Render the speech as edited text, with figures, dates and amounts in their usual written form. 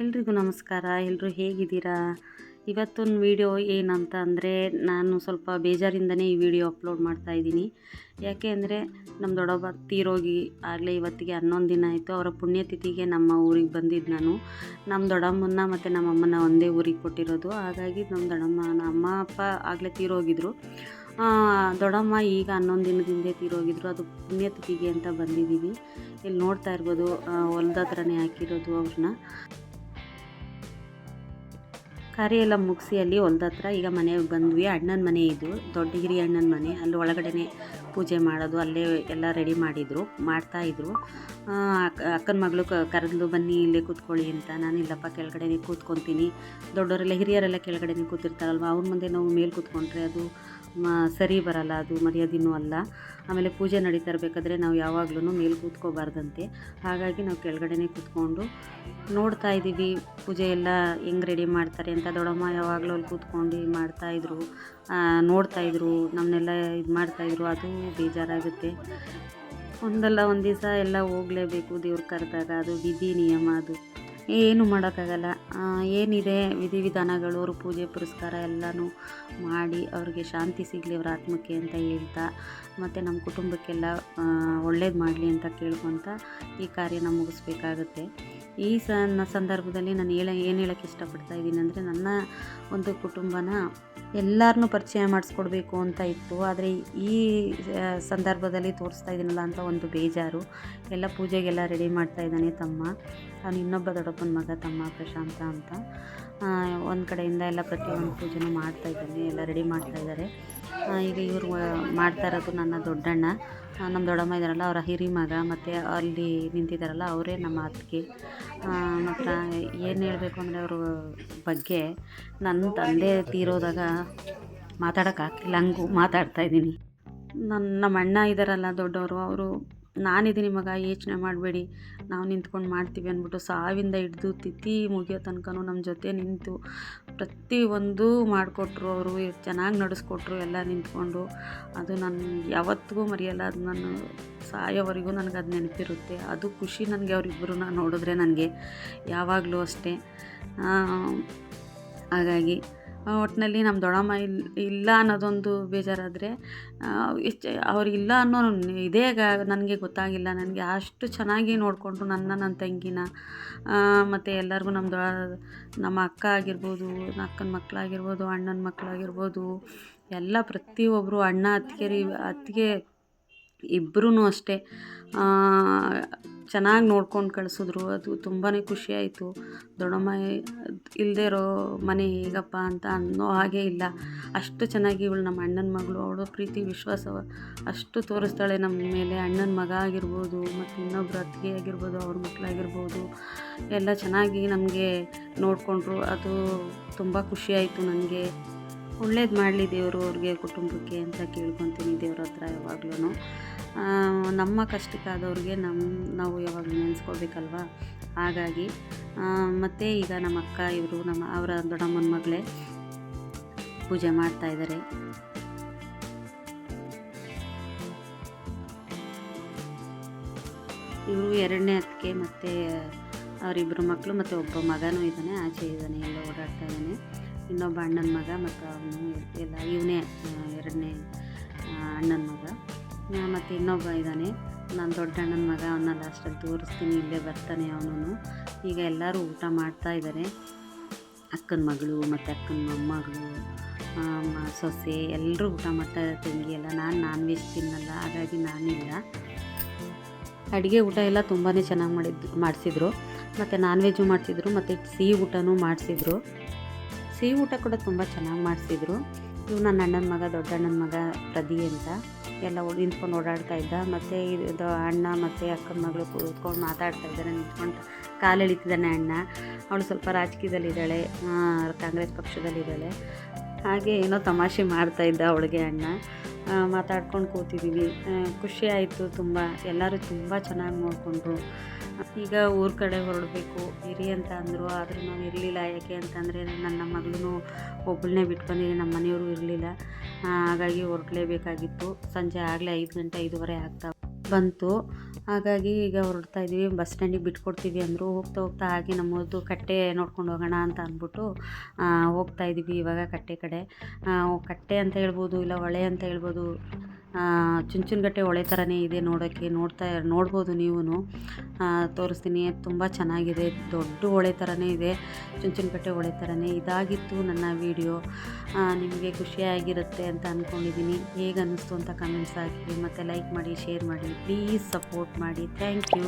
ಎಲ್ರಿಗೂ ನಮಸ್ಕಾರ. ಎಲ್ಲರೂ ಹೇಗಿದ್ದೀರಾ? ಇವತ್ತೊಂದು ವಿಡಿಯೋ ಏನಂತ ಅಂದರೆ, ನಾನು ಸ್ವಲ್ಪ ಬೇಜಾರಿಂದನೇ ಈ ವಿಡಿಯೋ ಅಪ್ಲೋಡ್ ಮಾಡ್ತಾ ಇದ್ದೀನಿ. ಯಾಕೆ ಅಂದರೆ ನಮ್ಮ ದೊಡ್ಡಪ್ಪ ತೀರೋಗಿ ಆಗಲೇ ಇವತ್ತಿಗೆ 11 ದಿನ ಆಯಿತು. ಅವರ ಪುಣ್ಯತಿಥಿಗೆ ನಮ್ಮ ಊರಿಗೆ ಬಂದಿದ್ದು ನಾನು. ನಮ್ಮ ದೊಡ್ಡಮ್ಮನ ಮತ್ತು ನಮ್ಮಮ್ಮನ ಒಂದೇ ಊರಿಗೆ ಕೊಟ್ಟಿರೋದು. ಹಾಗಾಗಿ ನಮ್ಮ ಅಮ್ಮ ಅಪ್ಪ ಆಗಲೇ ತೀರೋಗಿದ್ರು. ದೊಡ್ಡಮ್ಮ ಈಗ 11 ದಿನದಿಂದ ತೀರೋಗಿದ್ರು. ಅದು ಪುಣ್ಯತಿಥಿಗೆ ಅಂತ ಬಂದಿದ್ದೀವಿ. ಇಲ್ಲಿ ನೋಡ್ತಾ ಇರ್ಬೋದು, ಹೊಲ್ದ ಹತ್ರನೇ ಹಾಕಿರೋದು ಅವ್ರನ್ನ. ಕಾರ್ಯ ಎಲ್ಲ ಮುಗಿಸಿ ಅಲ್ಲಿ ಹೊಲ್ದ ಹತ್ರ ಈಗ ಮನೆಗೆ ಬಂದ್ವಿ. ಅಣ್ಣನ ಮನೆ ಇದು, ದೊಡ್ಡ ಹಿರಿಯ ಅಣ್ಣನ ಮನೆ. ಅಲ್ಲಿ ಒಳಗಡೆ ಪೂಜೆ ಮಾಡೋದು, ಅಲ್ಲೇ ಎಲ್ಲ ರೆಡಿ ಮಾಡ್ತಾಯಿದ್ರು. ಅಕ್ಕನ ಮಗಳು ಕರೆದ್ಲು, ಬನ್ನಿ ಇಲ್ಲೇ ಕೂತ್ಕೊಳ್ಳಿ ಅಂತ. ನಾನು ಇಲ್ಲಪ್ಪ ಕೆಳಗಡೆನೇ ಕೂತ್ಕೊತೀನಿ, ದೊಡ್ಡವರೆಲ್ಲ ಹಿರಿಯರೆಲ್ಲ ಕೆಳಗಡೆನೇ ಕೂತಿರ್ತಾರಲ್ವ, ಅವ್ರ ಮುಂದೆ ನಾವು ಮೇಲೆ ಕೂತ್ಕೊಂಡ್ರೆ ಅದು ಸರಿ ಬರಲ್ಲ, ಅದು ಮರ್ಯಾದೆನೂ ಅಲ್ಲ. ಆಮೇಲೆ ಪೂಜೆ ನಡೀತಾ ಇರಬೇಕಾದ್ರೆ ನಾವು ಯಾವಾಗಲೂ ಮೇಲೆ ಕೂತ್ಕೋಬಾರ್ದಂತೆ. ಹಾಗಾಗಿ ನಾವು ಕೆಳಗಡೆನೇ ಕೂತ್ಕೊಂಡು ನೋಡ್ತಾ ಇದ್ದೀವಿ ಪೂಜೆ ಎಲ್ಲ ಹೆಂಗೆ ರೆಡಿ ಮಾಡ್ತಾರೆ ಅಂತ. ದೊಡ್ಡಮ್ಮ ಯಾವಾಗಲೂ ಅಲ್ಲಿ ಕೂತ್ಕೊಂಡು ಮಾಡ್ತಾಯಿದ್ರು, ನೋಡ್ತಾಯಿದ್ರು, ನಮ್ಮನ್ನೆಲ್ಲ ಇದು ಮಾಡ್ತಾಯಿದ್ರು. ಅದು ಬೇಜಾರಾಗುತ್ತೆ. ಒಂದಲ್ಲ ಒಂದು ದಿವಸ ಎಲ್ಲ ಹೋಗಲೇಬೇಕು, ದೇವ್ರು ಕರೆದಾಗ. ಅದು ವಿಧಿ ನಿಯಮ, ಅದು ಏನು ಮಾಡೋಕ್ಕಾಗಲ್ಲ. ಏನಿದೆ ವಿಧಿವಿಧಾನಗಳು, ಅವ್ರ ಪೂಜೆ ಪುರಸ್ಕಾರ ಎಲ್ಲನೂ ಮಾಡಿ ಅವ್ರಿಗೆ ಶಾಂತಿ ಸಿಗಲಿ ಅವ್ರ ಆತ್ಮಕ್ಕೆ ಅಂತ ಹೇಳ್ತಾ, ಮತ್ತು ನಮ್ಮ ಕುಟುಂಬಕ್ಕೆಲ್ಲ ಒಳ್ಳೇದು ಮಾಡಲಿ ಅಂತ ಕೇಳ್ಕೊತ ಈ ಕಾರ್ಯನ ಮುಗಿಸ್ಬೇಕಾಗುತ್ತೆ. ಈ ಸಂದರ್ಭದಲ್ಲಿ ನಾನು ಏನು ಹೇಳೋಕ್ಕೆ ಇಷ್ಟಪಡ್ತಾ ಇದ್ದೀನಿ ಅಂದರೆ, ನನ್ನ ಒಂದು ಕುಟುಂಬನ ಎಲ್ಲರನ್ನೂ ಪರಿಚಯ ಮಾಡಿಸ್ಕೊಡ್ಬೇಕು ಅಂತ ಇತ್ತು. ಆದರೆ ಈ ಸಂದರ್ಭದಲ್ಲಿ ತೋರಿಸ್ತಾ ಇದ್ದೀನಲ್ಲ ಅಂತ ಒಂದು ಬೇಜಾರು. ಎಲ್ಲ ಪೂಜೆಗೆಲ್ಲ ರೆಡಿ ಮಾಡ್ತಾ ಇದ್ದಾನೆ ತಮ್ಮ. ಅವನು ಇನ್ನೊಬ್ಬ ದೊಡ್ಡಪ್ಪನ ಮಗ ತಮ್ಮ, ಪ್ರಶಾಂತ ಅಂತ. ಒಂದು ಕಡೆಯಿಂದ ಎಲ್ಲ ಪ್ರತಿಯೊಂದು ಪೂಜೆನೂ ಮಾಡ್ತಾಯಿದ್ದಾನೆ, ಎಲ್ಲ ರೆಡಿ ಮಾಡ್ತಾಯಿದ್ದಾರೆ. ಈಗ ಇವರು ಮಾಡ್ತಾ ಇರೋದು ನನ್ನ ದೊಡ್ಡಣ್ಣ, ನಮ್ಮ ದೊಡ್ಡಮ್ಮ ಇದ್ದಾರಲ್ಲ ಅವರ ಹಿರಿ ಮಗ, ಮತ್ತು ಅಲ್ಲಿ ನಿಂತಿದ್ದಾರಲ್ಲ ಅವರೇ ನಮ್ಮ ಅತ್ತಿಗೆ. ಮಾತ್ರ ಏನು ಹೇಳಬೇಕು ಅಂದರೆ ಅವ್ರ ಬಗ್ಗೆ, ನನ್ನ ತಂದೆ ತೀರೋದಾಗ ಮಾತಾಡೋಕ್ಕಾಗಲಿಲ್ಲ, ಹಂಗೂ ಮಾತಾಡ್ತಾಯಿದ್ದೀನಿ. ನಮ್ಮ ಅಣ್ಣ ಇದ್ದಾರಲ್ಲ ದೊಡ್ಡವರು, ಅವರು ನಾನಿದ್ದೀನಿ ಮಗ, ಯೋಚನೆ ಮಾಡಬೇಡಿ, ನಾವು ನಿಂತ್ಕೊಂಡು ಮಾಡ್ತೀವಿ ಅಂದ್ಬಿಟ್ಟು ಸಾವಿಂದ ಹಿಡ್ದು ತಿಥಿ ಮುಗಿಯೋ ತನಕನೂ ನಮ್ಮ ಜೊತೆ ನಿಂತು ಪ್ರತಿಯೊಂದು ಮಾಡಿಕೊಟ್ರು. ಅವರು ಚೆನ್ನಾಗಿ ನಡೆಸ್ಕೊಟ್ರು ಎಲ್ಲ ನಿಂತ್ಕೊಂಡು. ಅದು ನಾನು ಯಾವತ್ತಿಗೂ ಮರೆಯಲ್ಲ. ಅದು ನಾನು ಸಾಯೋವರೆಗೂ ನನಗೆ ಅದು ನೆನಪಿರುತ್ತೆ. ಅದು ಖುಷಿ ನನಗೆ ಅವರಿಬ್ಬರನ್ನ ನೋಡಿದ್ರೆ, ನನಗೆ ಯಾವಾಗಲೂ ಅಷ್ಟೇ. ಹಾಗಾಗಿ ಒಟ್ಟಿನಲ್ಲಿ ನಮ್ಮ ದೊಡ್ಡಮ್ಮ ಇಲ್ಲ ಅನ್ನೋದೊಂದು ಬೇಜಾರಾದರೆ, ಅವ್ರಿಲ್ಲ ಅನ್ನೋ ಇದೇ ನನಗೆ ಗೊತ್ತಾಗಿಲ್ಲ. ನನಗೆ ಅಷ್ಟು ಚೆನ್ನಾಗಿ ನೋಡಿಕೊಂಡ್ರು ನನ್ನ ತಂಗಿನ, ಮತ್ತು ಎಲ್ಲರಿಗೂ ನಮ್ಮ ಅಕ್ಕ ಆಗಿರ್ಬೋದು, ಅಕ್ಕನ ಮಕ್ಕಳಾಗಿರ್ಬೋದು, ಅಣ್ಣನ ಮಕ್ಕಳಾಗಿರ್ಬೋದು, ಎಲ್ಲ ಪ್ರತಿಯೊಬ್ಬರು ಅಣ್ಣ ಅತ್ತಿಗೆ ಇಬ್ಬರೂ ಅಷ್ಟೇ ಚೆನ್ನಾಗಿ ನೋಡ್ಕೊಂಡು ಕಳಿಸಿದ್ರು. ಅದು ತುಂಬಾ ಖುಷಿಯಾಯಿತು. ದೊಡ್ಡಮ್ಮ ಇಲ್ಲದೇ ಇರೋ ಮನೆ ಹೇಗಪ್ಪ ಅಂತ ಅನ್ನೋ ಹಾಗೆ ಇಲ್ಲ. ಅಷ್ಟು ಚೆನ್ನಾಗಿ ಇವಳು ನಮ್ಮ ಅಣ್ಣನ ಮಗಳು, ಅವಳು ಪ್ರೀತಿ ವಿಶ್ವಾಸ ಅಷ್ಟು ತೋರಿಸ್ತಾಳೆ ನಮ್ಮ ಮೇಲೆ. ಅಣ್ಣನ ಮಗ ಆಗಿರ್ಬೋದು, ಮತ್ತು ಇನ್ನೊಬ್ಬರು ಅತ್ತಿಗೆ ಆಗಿರ್ಬೋದು, ಅವ್ರ ಮಕ್ಕಳಾಗಿರ್ಬೋದು, ಎಲ್ಲ ಚೆನ್ನಾಗಿ ನಮಗೆ ನೋಡಿಕೊಂಡ್ರು. ಅದು ತುಂಬ ಖುಷಿಯಾಯಿತು ನನಗೆ. ಒಳ್ಳೇದು ಮಾಡಲಿ ದೇವರು ಅವ್ರಿಗೆ, ಕುಟುಂಬಕ್ಕೆ ಅಂತ ಕೇಳ್ಕೊತೀನಿ ದೇವ್ರ ಹತ್ರ ಯಾವಾಗ್ಲೂ. ನಮ್ಮ ಕಷ್ಟಕ್ಕಾದವ್ರಿಗೆ ನಾವು ಯಾವಾಗಲೂ ನೆನೆಸ್ಕೋಬೇಕಲ್ವ. ಹಾಗಾಗಿ ಮತ್ತು ಈಗ ನಮ್ಮ ಅಕ್ಕ ಇವರು ಅವರ ದೊಡ್ಡಮ್ಮನ ಮಗಳೇ ಪೂಜೆ ಮಾಡ್ತಾಯಿದ್ದಾರೆ. ಇವರು ಎರಡನೇ ಅತ್ತಿಗೆ, ಮತ್ತು ಅವರಿಬ್ಬರು ಮಕ್ಕಳು, ಮತ್ತು ಒಬ್ಬ ಮಗನೂ ಇದ್ದಾನೆ, ಆಚೆ ಇದ್ದಾನೆ, ಎಲ್ಲ ಓಡಾಡ್ತಾ ಇದ್ದಾನೆ. ಇನ್ನೊಬ್ಬ ಅಣ್ಣನ ಮಗ, ಮತ್ತು ಅವನು ಎಲ್ಲ ಇವನೇ ಎರಡನೇ ಅಣ್ಣನ ಮಗ. ಮತ್ತು ಇನ್ನೊಬ್ಬ ಇದ್ದಾನೆ ನನ್ನ ದೊಡ್ಡ ಅಣ್ಣನ ಮಗ, ಅವನ್ನ ಲಾಸ್ಟಲ್ಲಿ ತೋರಿಸ್ತೀನಿ, ಇಲ್ಲೇ ಬರ್ತಾನೆ ಅವನು. ಈಗ ಎಲ್ಲರೂ ಊಟ ಮಾಡ್ತಾ ಇದ್ದಾರೆ. ಅಕ್ಕನ ಮಗಳು ಮತ್ತು ಅಕ್ಕನ ಮೊಮ್ಮಗಳು, ಸೊಸೆ, ಎಲ್ಲರೂ ಊಟ ಮಾಡ್ತಾ ಇದ್ದಾರೆ. ತಂಗಿ ಎಲ್ಲ. ನಾನು ನಾನ್ ವೆಜ್ ತಿನ್ನಲ್ಲ, ಹಾಗಾಗಿ ನಾನಿಲ್ಲ. ಅಡುಗೆ ಊಟ ಎಲ್ಲ ತುಂಬಾ ಚೆನ್ನಾಗಿ ಮಾಡಿಸಿದ್ರು. ಮತ್ತು ನಾನ್ ವೆಜ್ಜು ಮಾಡಿಸಿದ್ರು, ಮತ್ತು ಸಿಹಿ ಊಟನೂ ಮಾಡಿಸಿದ್ರು. ಸಿಹಿ ಊಟ ಕೂಡ ತುಂಬ ಚೆನ್ನಾಗಿ ಮಾಡಿಸಿದ್ರು. ಇವು ನನ್ನ ಅಣ್ಣನ ಮಗ, ದೊಡ್ಡ ಅಣ್ಣನ ಮಗ ಪ್ರದಿ ಅಂತ, ಎಲ್ಲ ನಿಂತ್ಕೊಂಡು ಓಡಾಡ್ತಾ ಇದ್ದ. ಮತ್ತು ಇದು ಅಣ್ಣ ಮತ್ತು ಅಕ್ಕನ ಮಗಳು ಕೂತ್ಕೊಂಡು ಮಾತಾಡ್ತಾ ಇದ್ದಾರೆ, ನಿಂತ್ಕೊಂಡು ಕಾಲು ಎಳಿತಿದ್ದಾನೆ ಅಣ್ಣ. ಅವಳು ಸ್ವಲ್ಪ ರಾಜಕೀಯದಲ್ಲಿದ್ದಾಳೆ, ಕಾಂಗ್ರೆಸ್ ಪಕ್ಷದಲ್ಲಿದ್ದಾಳೆ. ಹಾಗೆ ಏನೋ ತಮಾಷೆ ಮಾಡ್ತಾಯಿದ್ದ ಅವಳಿಗೆ ಅಣ್ಣ. ಮಾತಾಡ್ಕೊಂಡು ಕೂತಿದ್ದೀವಿ. ಖುಷಿ ಆಯಿತು ತುಂಬ. ಎಲ್ಲರೂ ತುಂಬ ಚೆನ್ನಾಗಿ ನೋಡಿಕೊಂಡ್ರು. ಈಗ ಊರ ಕಡೆ ಹೊರಡಬೇಕು ಇರಿ ಅಂತ ಅಂದರು. ಆದರೂ ನಾವು ಇರಲಿಲ್ಲ. ಯಾಕೆ ಅಂತಂದರೆ ನನ್ನ ಮಗಳೂ ಒಬ್ಬಳನ್ನೇ ಬಿಟ್ಟು ಬಂದಿದ್ದೀನಿ, ನಮ್ಮ ಮನೆಯವರು ಇರಲಿಲ್ಲ. ಹಾಗಾಗಿ ಹೊರಡಲೇಬೇಕಾಗಿತ್ತು. ಸಂಜೆ ಆಗಲೇ 5 ಗಂಟೆ 5:15 ಆಗ್ತಾವೆ. ಬಂತು. ಹಾಗಾಗಿ ಈಗ ಹೊರಡ್ತಾ ಇದ್ದೀವಿ. ಬಸ್ ಸ್ಟ್ಯಾಂಡಿಗೆ ಬಿಟ್ಕೊಡ್ತೀವಿ ಅಂದರು. ಹೋಗ್ತಾ ಹೋಗ್ತಾ ಹಾಗೆ ನಮ್ಮದು ಕಟ್ಟೆ ನೋಡ್ಕೊಂಡು ಹೋಗೋಣ ಅಂತ ಅಂದ್ಬಿಟ್ಟು ಹೋಗ್ತಾ ಇದ್ದೀವಿ ಇವಾಗ ಕಟ್ಟೆ ಕಡೆ. ಕಟ್ಟೆ ಅಂತ ಹೇಳ್ಬೋದು, ಇಲ್ಲ ಹೊಳೆ ಅಂತ ಹೇಳ್ಬೋದು. ಚುಂಚನಕಟ್ಟೆ ಹೊಳೆ ಥರನೇ ಇದೆ ನೋಡೋಕ್ಕೆ. ನೋಡ್ಬೋದು ನೀವೂ. ತೋರಿಸ್ತೀನಿ. ತುಂಬ ಚೆನ್ನಾಗಿದೆ. ದೊಡ್ಡ ಹೊಳೆ ಥರನೇ ಇದೆ, ಚುಂಚನಕಟ್ಟೆ ಹೊಳೆ ಥರನೇ. ಇದಾಗಿತ್ತು ನನ್ನ ವಿಡಿಯೋ. ನಿಮಗೆ ಖುಷಿಯಾಗಿರುತ್ತೆ ಅಂತ ಅಂದ್ಕೊಂಡಿದ್ದೀನಿ. ಹೇಗೆ ಅನ್ನಿಸ್ತು ಅಂತ ಕಮೆಂಟ್ಸ್ ಹಾಕಿ, ಮತ್ತು ಲೈಕ್ ಮಾಡಿ, ಶೇರ್ ಮಾಡಿ, ಪ್ಲೀಸ್ ಸಪೋರ್ಟ್ ಮಾಡಿ. Thank you.